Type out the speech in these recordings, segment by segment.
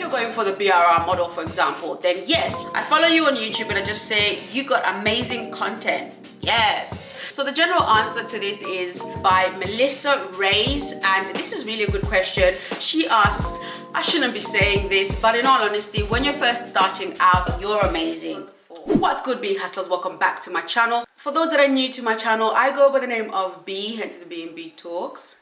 you're going for the BRR model, for example, then yes, I follow you on YouTube and I just say, you got amazing content. Yes. So the general answer to this is by Melissa Reyes, and this is really a good question. She asks, I shouldn't be saying this, but in all honesty, when you're first starting out, you're amazing. What's good, B Hustlers? Welcome back to my channel. For those that are new to my channel, I go by the name of B, hence the B&B Talks.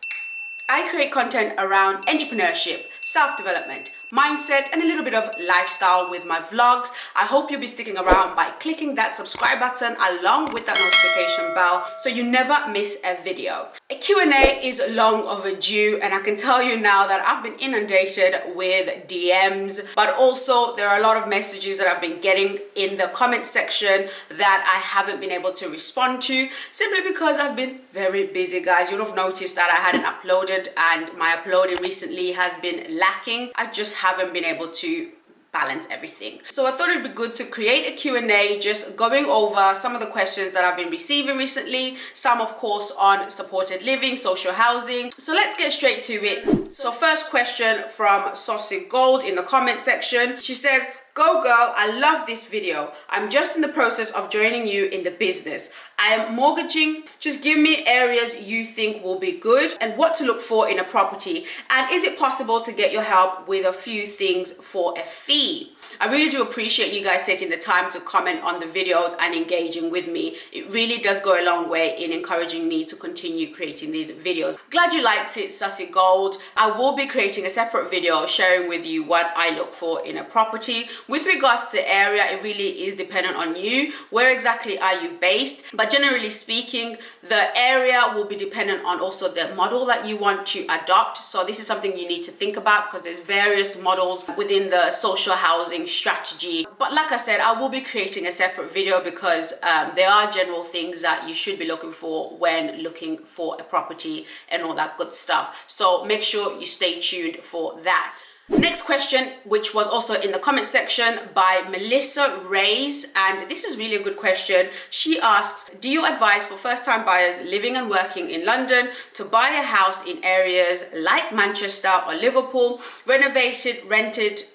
I create content around entrepreneurship, self-development, mindset, and a little bit of lifestyle with my vlogs. I hope you'll be sticking around by clicking that subscribe button along with that notification bell so you never miss a video. A Q&A is long overdue, and I can tell you now that I've been inundated with DMs, but also there are a lot of messages that I've been getting in the comment section that I haven't been able to respond to, simply because I've been very busy, guys. You'll have noticed that I hadn't uploaded, and my uploading recently has been lacking. I just haven't been able to balance everything. So I thought it'd be good to create a Q&A, just going over some of the questions that I've been receiving recently, some of course on supported living, social housing. So let's get straight to it. So first question from Saucy Gold in the comment section. She says, "Go girl, I love this video. I'm just in the process of joining you in the business. I am mortgaging. Just give me areas you think will be good and what to look for in a property. And is it possible to get your help with a few things for a fee?" I really do appreciate you guys taking the time to comment on the videos and engaging with me. It really does go a long way in encouraging me to continue creating these videos. Glad you liked it, Saucy Gold. I will be creating a separate video sharing with you what I look for in a property. With regards to area, it really is dependent on you. Where exactly are you based? But generally speaking, the area will be dependent on also the model that you want to adopt. So this is something you need to think about, because there's various models within the social housing strategy. But like I said, I will be creating a separate video because there are general things that you should be looking for when looking for a property and all that good stuff. So make sure you stay tuned for that. Next question, which was also in the comment section by Melissa Reyes, and this is really a good question. She asks, do you advise for first-time buyers living and working in London to buy a house in areas like Manchester or Liverpool, renovate it, rent it,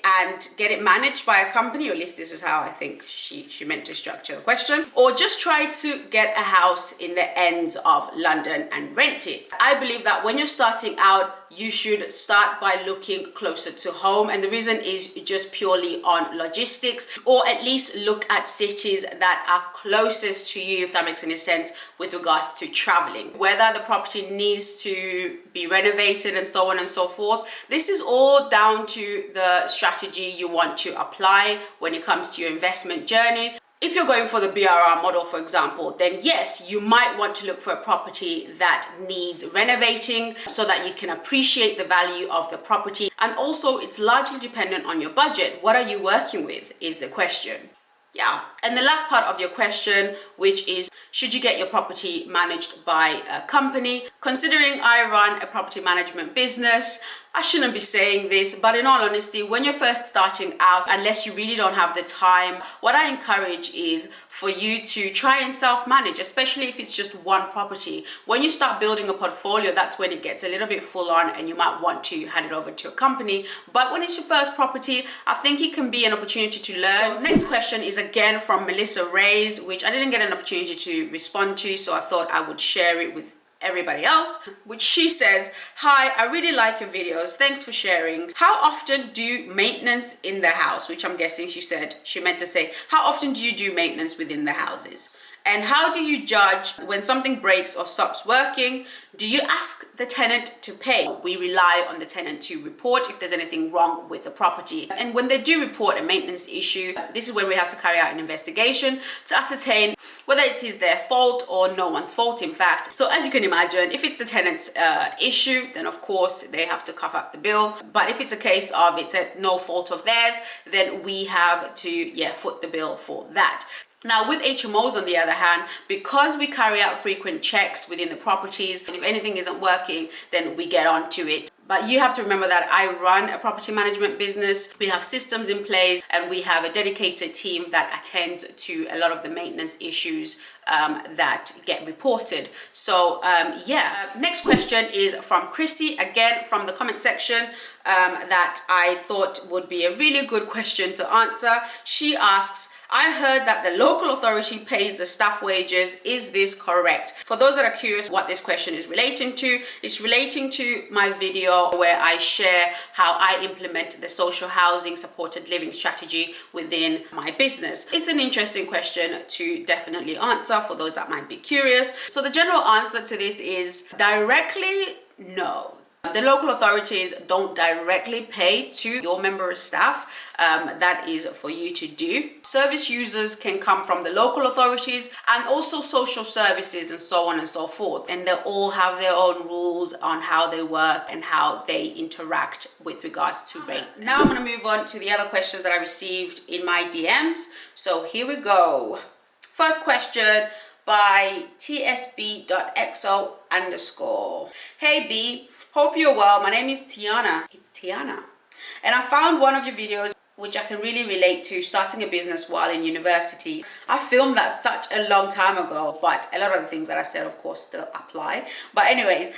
and get it managed by a company? Or at least this is how I think she meant to structure the question. Or just try to get a house in the ends of London and rent it? I believe that when you're starting out, you should start by looking closer to home, and the reason is just purely on logistics, or at least look at cities that are closest to you, if that makes any sense, with regards to traveling. Whether the property needs to be renovated and so on and so forth, this is all down to the strategy you want to apply when it comes to your investment journey. If you're going for the BRR model, for example, then yes, you might want to look for a property that needs renovating so that you can appreciate the value of the property. And also, it's largely dependent on your budget. What are you working with is the question. Yeah. And the last part of your question, which is, should you get your property managed by a company? Considering I run a property management business, I shouldn't be saying this, but in all honesty, when you're first starting out, unless you really don't have the time, what I encourage is for you to try and self-manage, especially if it's just one property. When you start building a portfolio, that's when it gets a little bit full on and you might want to hand it over to a company. But when it's your first property, I think it can be an opportunity to learn. So next question is again from Melissa Reyes, which I didn't get an opportunity to respond to, so I thought I would share it with everybody else, which she says, "Hi, I really like your videos. Thanks for sharing. How often do maintenance in the house?" Which I'm guessing she meant to say, how often do you do maintenance within the houses? And how do you judge when something breaks or stops working? Do you ask the tenant to pay? We rely on the tenant to report if there's anything wrong with the property. And when they do report a maintenance issue, this is when we have to carry out an investigation to ascertain whether it is their fault or no one's fault, in fact. So as you can imagine, if it's the tenant's issue, then of course they have to cover up the bill. But if it's a case of it's no fault of theirs, then we have to foot the bill for that. Now with HMOs on the other hand, because we carry out frequent checks within the properties, and if anything isn't working, then we get on to it. But you have to remember that I run a property management business. We have systems in place and we have a dedicated team that attends to a lot of the maintenance issues that get reported. So next question is from Chrissy, again from the comment section, that I thought would be a really good question to answer. She asks, I heard that the local authority pays the staff wages. Is this correct? For those that are curious what this question is relating to, it's relating to my video where I share how I implement the social housing supported living strategy within my business. It's an interesting question to definitely answer for those that might be curious. So the general answer to this is directly no. The local authorities don't directly pay to your member of staff. That is for you to do. Service users can come from the local authorities and also social services and so on and so forth. And they all have their own rules on how they work and how they interact with regards to rates. Now I'm going to move on to the other questions that I received in my DMs. So here we go. First question by tsb.xo_. Hey B, hope you're well. My name is Tiana. It's Tiana. And I found one of your videos which I can really relate to, starting a business while in university. I filmed that such a long time ago, but a lot of the things that I said, of course, still apply. But anyways,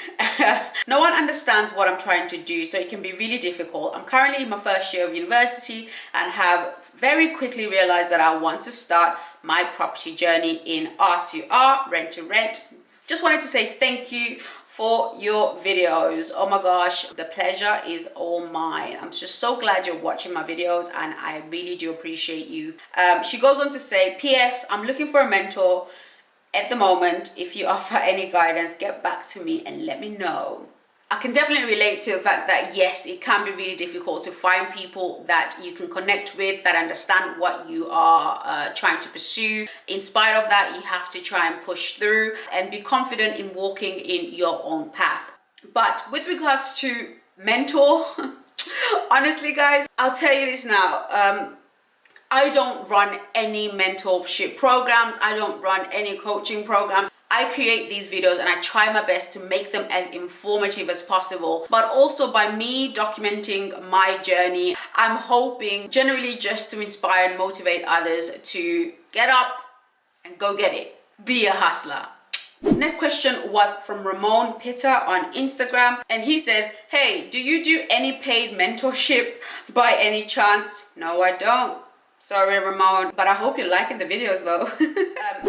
no one understands what I'm trying to do, so it can be really difficult. I'm currently in my first year of university and have very quickly realized that I want to start my property journey in R2R, rent to rent. Just wanted to say thank you for your videos. Oh my gosh, the pleasure is all mine. I'm just so glad you're watching my videos and I really do appreciate you. She goes on to say, P.S. I'm looking for a mentor at the moment. If you offer any guidance, get back to me and let me know. I can definitely relate to the fact that yes, it can be really difficult to find people that you can connect with, that understand what you are trying to pursue. In spite of that, you have to try and push through and be confident in walking in your own path. But with regards to mentor, honestly guys, I'll tell you this now. I don't run any mentorship programs. I don't run any coaching programs. I create these videos and I try my best to make them as informative as possible. But also by me documenting my journey, I'm hoping generally just to inspire and motivate others to get up and go get it. Be a hustler. Next question was from Ramon Pitter on Instagram, and he says, hey, do you do any paid mentorship by any chance? No, I don't. Sorry, Ramon, but I hope you're liking the videos though.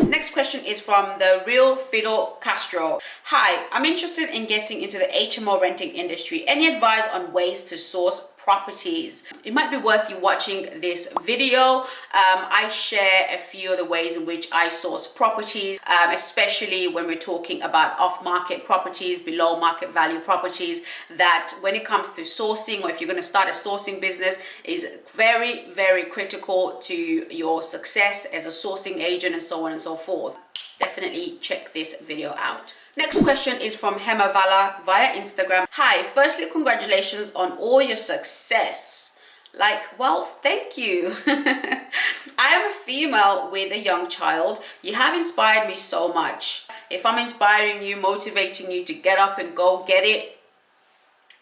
Next question is from the Real Fidel Castro. Hi, I'm interested in getting into the HMO renting industry. Any advice on ways to source properties? It might be worth you watching this video. I share a few of the ways in which I source properties, especially when we're talking about off-market properties, below market value properties, that when it comes to sourcing, or if you're going to start a sourcing business, is very, very critical to your success as a sourcing agent and so on and so forth. Definitely check this video out. Next question is from Hemavala via Instagram. Hi, firstly, congratulations on all your success. Well, thank you. I am a female with a young child. You have inspired me so much. If I'm inspiring you, motivating you to get up and go get it,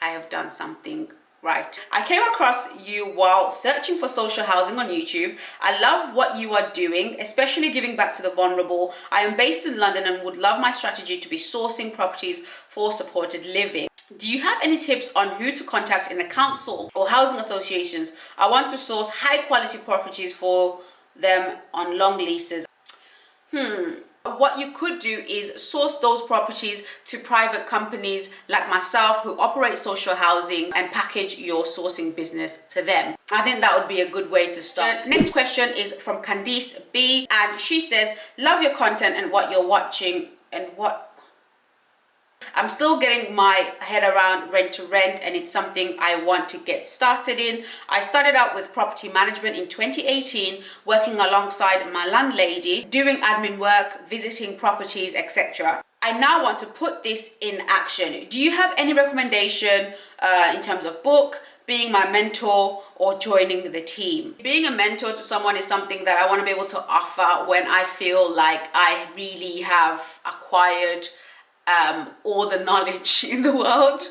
I have done something right. I came across you while searching for social housing on YouTube. I love what you are doing, especially giving back to the vulnerable. I am based in London and would love my strategy to be sourcing properties for supported living. Do you have any tips on who to contact in the council or housing associations? I want to source high quality properties for them on long leases. What you could do is source those properties to private companies like myself who operate social housing and package your sourcing business to them. I think that would be a good way to start. Next question is from Candice B, and she says, love your content and what you're watching and what... I'm still getting my head around rent to rent, and it's something I want to get started in. I started out with property management in 2018, working alongside my landlady, doing admin work, visiting properties, etc. I now want to put this in action. Do you have any recommendation in terms of book, being my mentor, or joining the team? Being a mentor to someone is something that I want to be able to offer when I feel like I really have acquired all the knowledge in the world.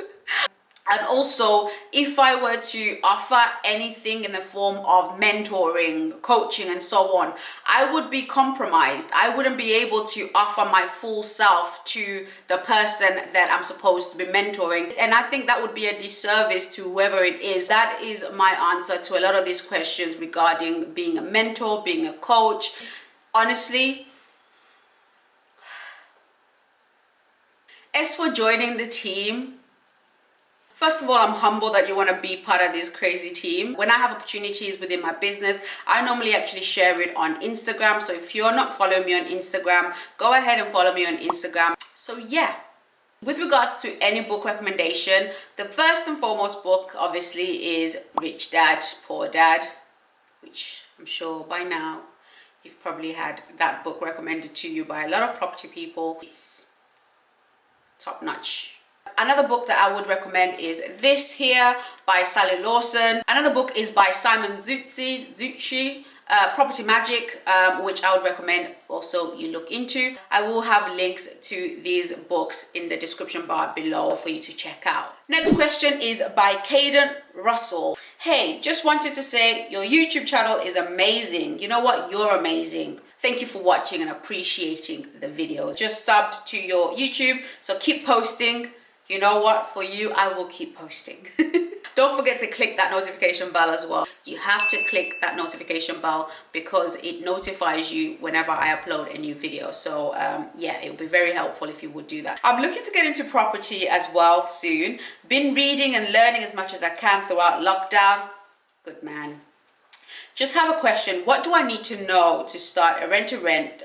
And also, if I were to offer anything in the form of mentoring, coaching, and so on, I would be compromised. I wouldn't be able to offer my full self to the person that I'm supposed to be mentoring. And I think that would be a disservice to whoever it is. That is my answer to a lot of these questions regarding being a mentor, being a coach. Honestly, as for joining the team, first of all, I'm humbled that you want to be part of this crazy team. When I have opportunities within my business, I normally actually share it on Instagram. So if you're not following me on Instagram, go ahead and follow me on Instagram. So yeah, with regards to any book recommendation, the first and foremost book obviously is Rich Dad, Poor Dad, which I'm sure by now you've probably had that book recommended to you by a lot of property people. It's top notch. Another book that I would recommend is this here by Sally Lawson. Another book is by Simon Zucci, Property Magic, which I would recommend also you look into. I will have links to these books in the description bar below for you to check out. Next question is by Caden Russell. Hey, just wanted to say your YouTube channel is amazing. You know what? You're amazing. Thank you for watching and appreciating the videos. Just subbed to your YouTube, so keep posting. You know what? For you, I will keep posting. Don't forget to click that notification bell as well. You have to click that notification bell because it notifies you whenever I upload a new video. So yeah, it would be very helpful if you would do that. I'm looking to get into property as well soon. Been reading and learning as much as I can throughout lockdown. Good man. Just have a question. What do I need to know to start a rent-to-rent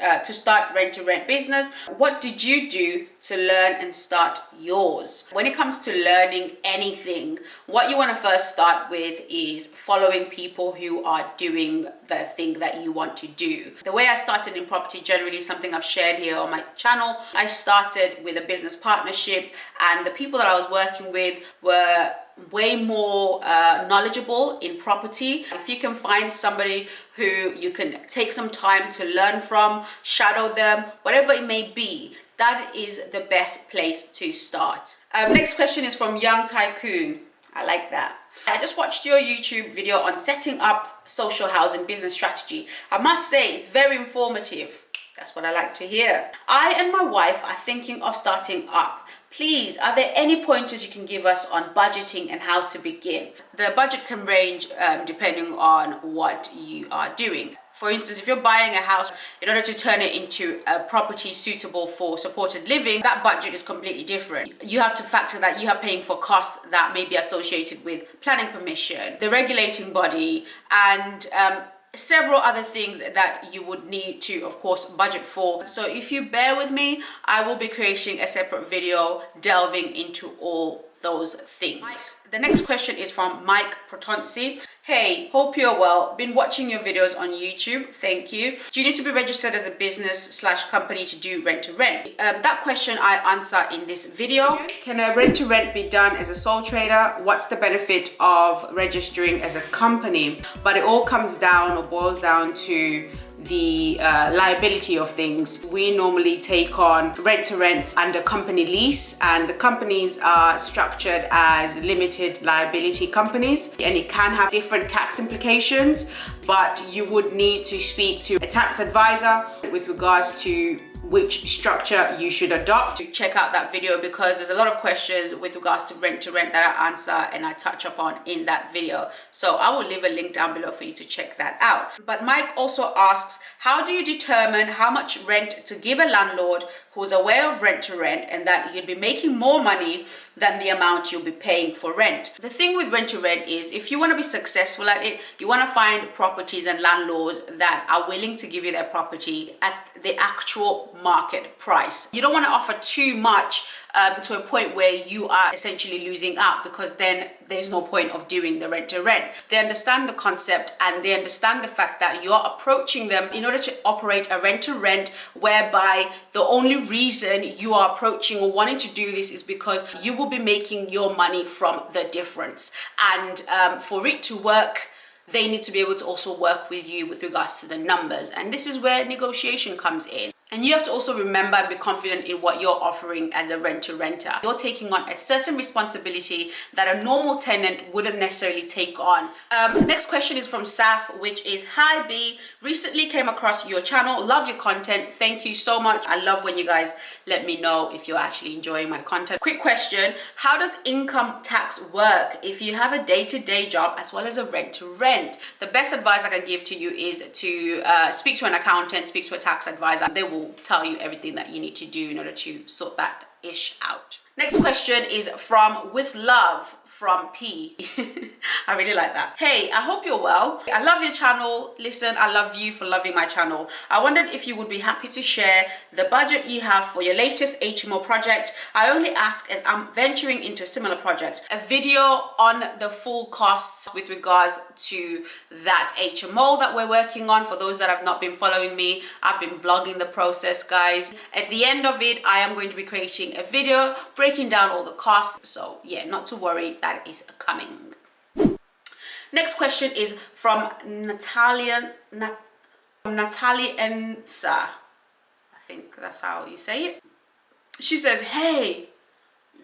business? What did you do to learn and start yours? When it comes to learning anything, what you want to first start with is following people who are doing the thing that you want to do. The way I started in property generally is something I've shared here on my channel. I started with a business partnership, and the people that I was working with were way more knowledgeable in property. If you can find somebody who you can take some time to learn from, shadow them, whatever it may be, that is the best place to start. Next question is from Young Tycoon. I like that. I just watched your YouTube video on setting up social housing business strategy. I must say it's very informative. That's what I like to hear. I and my wife are thinking of starting up. Please, are there any pointers you can give us on budgeting and how to begin? The budget can range depending on what you are doing. For instance, if you're buying a house in order to turn it into a property suitable for supported living, that budget is completely different. You have to factor that you are paying for costs that may be associated with planning permission, the regulating body, and several other things that you would need to, of course, budget for. So if you bear with me, I will be creating a separate video delving into all those things. The next question is from Mike Protonsi. Hey, hope you're well. Been watching your videos on YouTube. Thank you. Do you need to be registered as a business/company to do rent-to-rent? That question I answer in this video. Can a rent-to-rent be done as a sole trader? What's the benefit of registering as a company? But it all comes down or boils down to the liability of things. We normally take on rent-to-rent under company lease, and the companies are structured as limited liability companies, and it can have different tax implications, but you would need to speak to a tax advisor with regards to which structure you should adopt. Check out that video because there's a lot of questions with regards to rent-to-rent that I answer and I touch upon in that video. So I will leave a link down below for you to check that out. But Mike also asks, how do you determine how much rent to give a landlord who's aware of rent-to-rent and that you'd be making more money than the amount you'll be paying for rent? The thing with rent-to-rent is if you want to be successful at it, you want to find properties and landlords that are willing to give you their property at the actual market price. You don't want to offer too much to a point where you are essentially losing out, because then there's no point of doing the rent-to-rent. They understand the concept and they understand the fact that you're approaching them in order to operate a rent-to-rent whereby the only reason you are approaching or wanting to do this is because you will be making your money from the difference. And for it to work, they need to be able to also work with you with regards to the numbers. And this is where negotiation comes in. And you have to also remember and be confident in what you're offering as a renter. You're taking on a certain responsibility that a normal tenant wouldn't necessarily take on. Next question is from Saf, which is, hi B, recently came across your channel, love your content, thank you so much. I love when you guys let me know if you're actually enjoying my content. Quick question, how does income tax work if you have a day-to-day job as well as a rent-to-rent? The best advice I can give to you is to speak to an accountant, speak to a tax advisor. They will tell you everything that you need to do in order to sort that ish out. Next question is from With Love from P. I really like that. Hey, I hope you're well. I love your channel. Listen, I love you for loving my channel. I wondered if you would be happy to share the budget you have for your latest HMO project. I only ask as I'm venturing into a similar project. A video on the full costs with regards to that HMO that we're working on. For those that have not been following me, I've been vlogging the process, guys. At the end of it, I am going to be creating a video breaking down all the costs. So yeah, not to worry, that is coming. Next question is from Natalie Ensa. I think that's how you say it. She says, hey,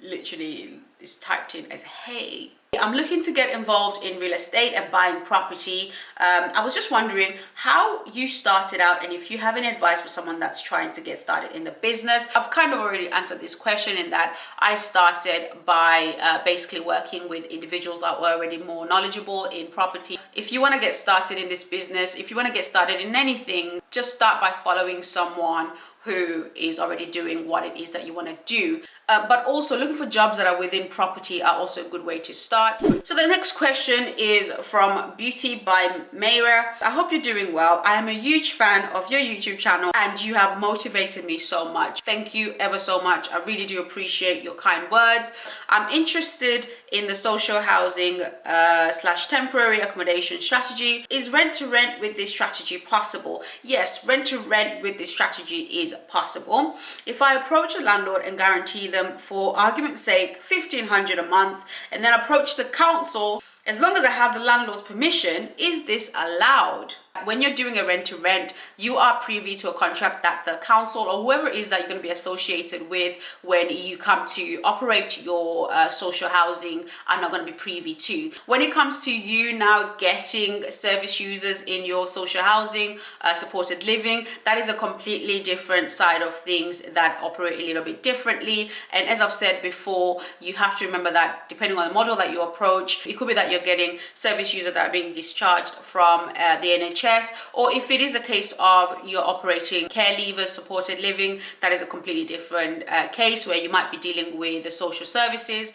literally it's typed in as hey. I'm looking to get involved in real estate and buying property. I was just wondering how you started out and if you have any advice for someone that's trying to get started in the business. I've kind of already answered this question in that I started by basically working with individuals that were already more knowledgeable in property. If you want to get started in this business, if you want to get started in anything, just start by following someone who is already doing what it is that you want to do. But also looking for jobs that are within property are also a good way to start. So the next question is from Beauty by Mayra. I hope you're doing well. I am a huge fan of your YouTube channel and you have motivated me so much. Thank you ever so much. I really do appreciate your kind words. I'm interested in the social housing / temporary accommodation strategy. Is rent to rent with this strategy possible? Yes, rent to rent with this strategy is possible. If I approach a landlord and guarantee them, for argument's sake, $1,500 a month, and then approach the council, as long as I have the landlord's permission, is this allowed? When you're doing a rent to rent, you are privy to a contract that the council or whoever it is that you're going to be associated with when you come to operate your social housing are not going to be privy to. When it comes to you now getting service users in your social housing, supported living, that is a completely different side of things that operate a little bit differently. And as I've said before, you have to remember that depending on the model that you approach, it could be that you're getting service users that are being discharged from the NHS, or if it is a case of you're operating care leavers, supported living, that is a completely different case where you might be dealing with the social services.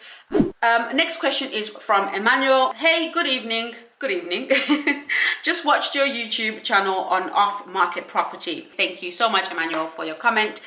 Next question is from Emmanuel. Hey, good evening. Good evening. Just watched your YouTube channel on off-market property. Thank you so much, Emmanuel, for your comment.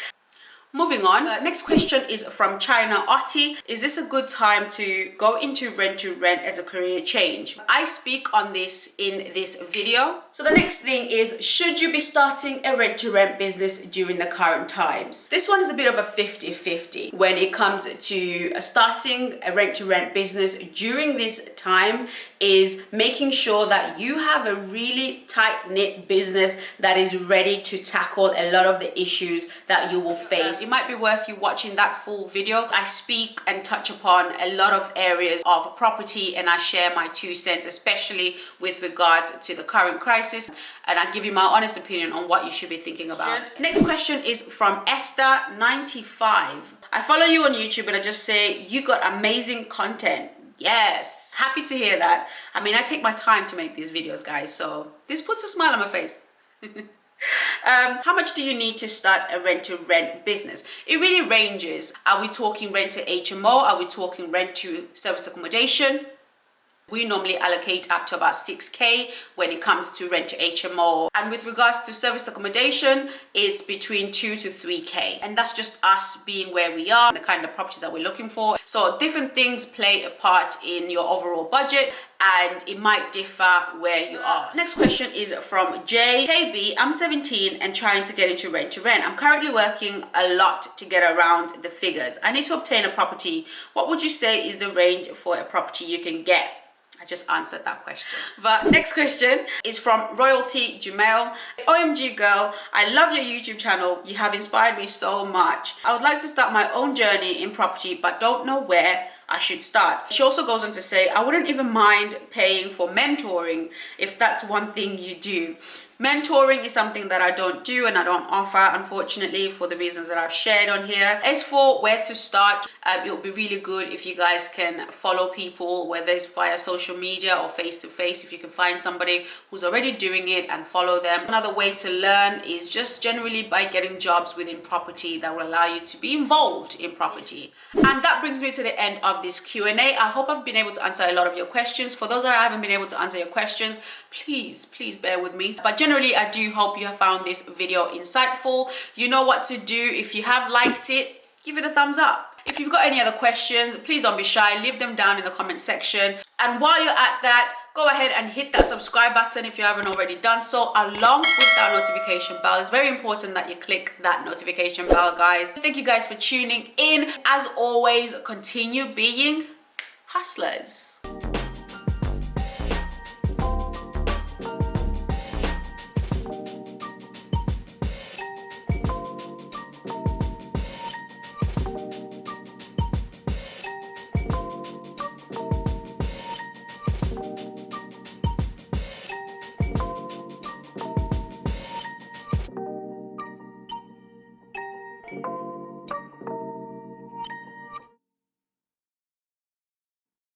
Moving on, next question is from China Otti. Is this a good time to go into rent to rent as a career change? I speak on this in this video. So the next thing is, should you be starting a rent to rent business during the current times? This one is a bit of a 50-50 when it comes to starting a rent to rent business during this time, is making sure that you have a really tight-knit business that is ready to tackle a lot of the issues that you will face. It might be worth you watching that full video. I speak and touch upon a lot of areas of property and I share my 2 cents, especially with regards to the current crisis, and I give you my honest opinion on what you should be thinking about. Next question is from Esther95. I follow you on YouTube and I just say you got amazing content. Yes, happy to hear that. I mean, I take my time to make these videos, guys, so this puts a smile on my face. How much do you need to start a rent to rent business? It really ranges. Are we talking rent to HMO? Are we talking rent to service accommodation? We normally allocate up to about 6K when it comes to rent to HMO. And with regards to service accommodation, it's between 2 to 3K. And that's just us being where we are, the kind of properties that we're looking for. So different things play a part in your overall budget, and it might differ where you are. Next question is from Jay. Hey B, I'm 17 and trying to get into rent to rent. I'm currently working a lot to get around the figures. I need to obtain a property. What would you say is the range for a property you can get? I just answered that question. But next question is from Royalty Jumail. OMG girl, I love your YouTube channel. You have inspired me so much. I would like to start my own journey in property, but don't know where I should start. She also goes on to say, I wouldn't even mind paying for mentoring if that's one thing you do. Mentoring is something that I don't do and I don't offer, unfortunately, for the reasons that I've shared on here. As for where to start, it would be really good if you guys can follow people, whether it's via social media or face-to-face, if you can find somebody who's already doing it and follow them. Another way to learn is just generally by getting jobs within property that will allow you to be involved in property. And that brings me to the end of this Q&A. I hope I've been able to answer a lot of your questions. For those that I haven't been able to answer your questions, please bear with me. But generally, I do hope you have found this video insightful. You know what to do. If you have liked it, give it a thumbs up. If you've got any other questions, please don't be shy. Leave them down in the comment section. And while you're at that, go ahead and hit that subscribe button if you haven't already done so, along with that notification bell. It's very important that you click that notification bell, guys. Thank you guys for tuning in. As always, continue being hustlers.